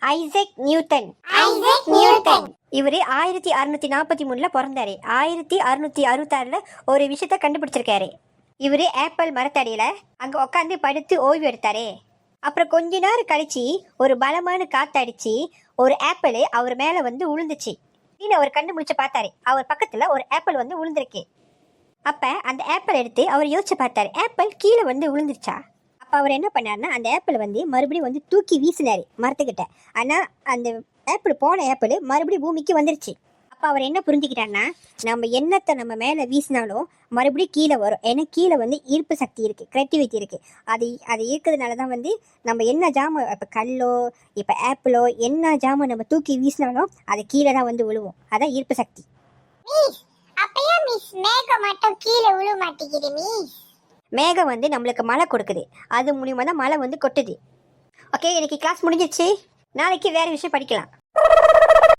Isaac Newton. Isaac Newton. இவரு 1643 பிறந்தாரு. 1666 ஒரு விஷயத்த கண்டுபிடிச்சிருக்காரு. இவரு ஆப்பிள் மரத்தடியில அங்க உட்காந்து படுத்து ஓய்வு எடுத்தாரு. அப்புறம் கொஞ்ச நேரம் கழிச்சு ஒரு பலமான காத்தடிச்சு ஒரு ஆப்பிள் அவர் மேல வந்து உளுந்துச்சு. அவர் கண்டுபிடிச்சு பார்த்தாரு, அவர் பக்கத்துல ஒரு ஆப்பிள் வந்து உளுந்திருக்கு. அப்ப அந்த ஆப்பிள் எடுத்து அவர் யோசிச்சு பார்த்தாரு, ஆப்பிள் கீழே வந்து விழுந்துருச்சா? அப்ப அவர் என்ன பண்ணாருன்னா அந்த ஆப்பிள் வந்து மறுபடியும் வந்து தூக்கி வீசினாரு மரத்துக்கிட்ட. ஆனா அந்த போன ஆப்பிள் மறுபடியும் பூமிக்கு வந்துருச்சு. அப்ப அவர் என்ன புரிஞ்சுக்கிட்டாருன்னா, நம்ம எண்ணத்தை நம்ம மேல வீசினாலும் மறுபடியும் கீழே வரும். ஏன்னா கீழே வந்து ஈர்ப்பு சக்தி இருக்கு, கிரியேட்டிவிட்டி இருக்கு. அது இருக்கிறதுனாலதான் வந்து நம்ம என்ன ஜாமான், இப்ப கல்லோ இப்ப ஆப்பிளோ என்ன ஜாமான் நம்ம தூக்கி வீசினாலும் அது கீழே தான் வந்து விழுவும். அதான் ஈர்ப்பு சக்தி. அப்பயே மிஸ் மேகம் மட்டும் கீழே விழ மாட்டேங்குது மிஸ். மேகம் வந்து நம்மளுக்கு மழை கொடுக்குது, அது மூலியமா தான் மழை வந்து கொட்டுது. ஓகே, இன்னைக்கு கிளாஸ் முடிஞ்சிச்சு. நாளைக்கு வேற விஷயம் படிக்கலாம்.